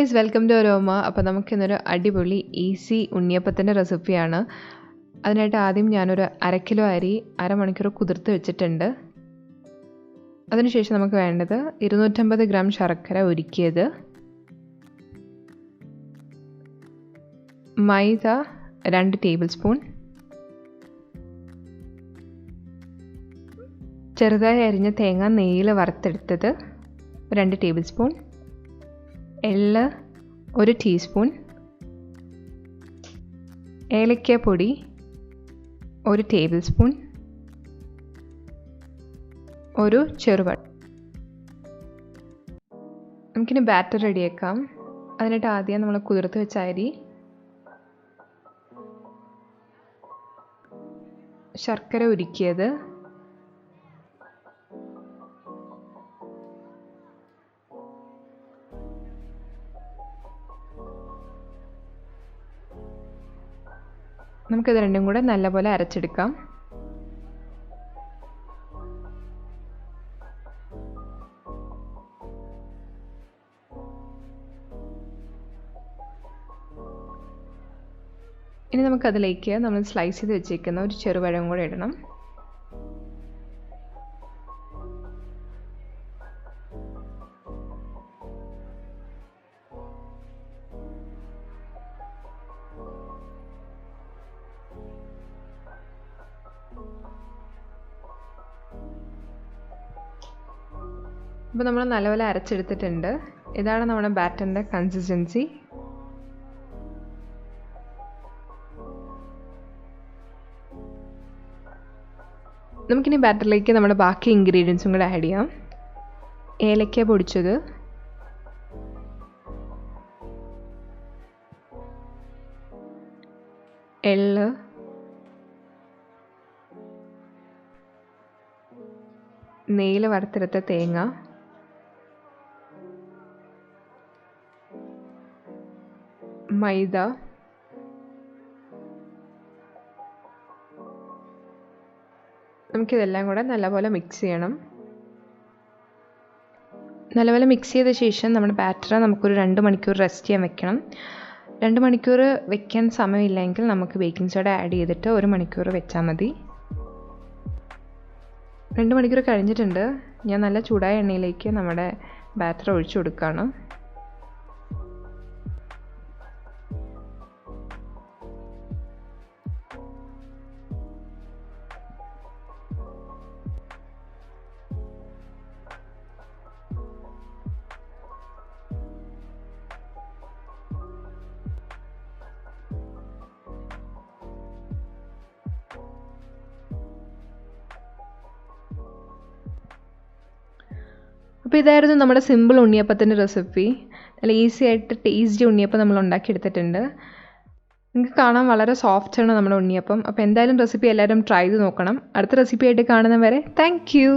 Guys, welcome to Aroma. അപ്പോൾ നമുക്കിന്നൊരു അടിപൊളി ഈസി ഉണ്ണിയപ്പത്തിൻ്റെ റെസിപ്പിയാണ്. അതിനായിട്ട് ആദ്യം ഞാനൊരു 1/2 കിലോ അരി അരമണിക്കൂർ കുതിർത്ത് വെച്ചിട്ടുണ്ട്. അതിനുശേഷം നമുക്ക് വേണ്ടത് 250 ഗ്രാം ശർക്കര ഉരുക്കിയത്, മൈദ 2 ടേബിൾ സ്പൂൺ, ചെറുതായി അരിഞ്ഞ തേങ്ങ നെയ്യിൽ വറുത്തെടുത്തത് 2 ടേബിൾ സ്പൂൺ, എള്ള് 1 ടീസ്പൂൺ, ഏലക്കാപ്പൊടി 1 ടേബിൾ സ്പൂൺ, ഒരു ചെറുപഴം. നമുക്കിനി ബാറ്റർ റെഡിയാക്കാം. അതിനായിട്ട് ആദ്യം നമ്മൾ കുതിർത്ത് വെച്ച അരി, ശർക്കര ഉരുക്കിയത്, നമുക്കിത് രണ്ടും കൂടെ നല്ലപോലെ അരച്ചെടുക്കാം. ഇനി നമുക്കതിലേക്ക് നമ്മൾ സ്ലൈസ് ചെയ്ത് വെച്ചേക്കുന്ന ഒരു ചെറുപഴം കൂടെ ഇടണം. ഇപ്പോൾ നമ്മൾ നല്ലപോലെ അരച്ചെടുത്തിട്ടുണ്ട്. ഇതാണ് നമ്മുടെ ബാറ്ററിൻ്റെ കൺസിസ്റ്റൻസി. നമുക്കിനി ബാറ്ററിലേക്ക് നമ്മുടെ ബാക്കി ഇൻഗ്രീഡിയൻസും കൂടെ ആഡ് ചെയ്യാം. ഏലക്ക പൊടിച്ചത്, എള്ള്, നെയ്യിൽ വറുത്തെടുത്ത തേങ്ങ, മൈദ, നമുക്കിതെല്ലാം കൂടെ നല്ലപോലെ മിക്സ് ചെയ്യണം. നല്ലപോലെ മിക്സ് ചെയ്ത ശേഷം നമ്മുടെ ബാറ്റർ നമുക്കൊരു 2 മണിക്കൂർ റെസ്റ്റ് ചെയ്യാൻ വെക്കണം. 2 മണിക്കൂർ വെക്കാൻ സമയമില്ലെങ്കിൽ നമുക്ക് ബേക്കിംഗ് സോഡ ആഡ് ചെയ്തിട്ട് 1 മണിക്കൂർ വെച്ചാൽ മതി. 2 മണിക്കൂർ കഴിഞ്ഞിട്ടുണ്ട്. ഞാൻ നല്ല ചൂടായ എണ്ണയിലേക്ക് നമ്മുടെ ബാറ്റർ ഒഴിച്ചു കൊടുക്കുകയാണ്. അപ്പോൾ ഇതായിരുന്നു നമ്മുടെ സിമ്പിൾ ഉണ്ണിയപ്പത്തിൻ്റെ റെസിപ്പി. നല്ല ഈസി ആയിട്ട് ടേസ്റ്റി ഉണ്ണിയപ്പം നമ്മൾ ഉണ്ടാക്കിയെടുത്തിട്ടുണ്ട്. നിങ്ങൾക്ക് കാണാൻ വളരെ സോഫ്റ്റാണ് നമ്മുടെ ഉണ്ണിയപ്പം. അപ്പോൾ എന്തായാലും റെസിപ്പി എല്ലാവരും ട്രൈ ചെയ്ത് നോക്കണം. അടുത്ത റെസിപ്പി ആയിട്ട് കാണുന്നവരെ താങ്ക് യു.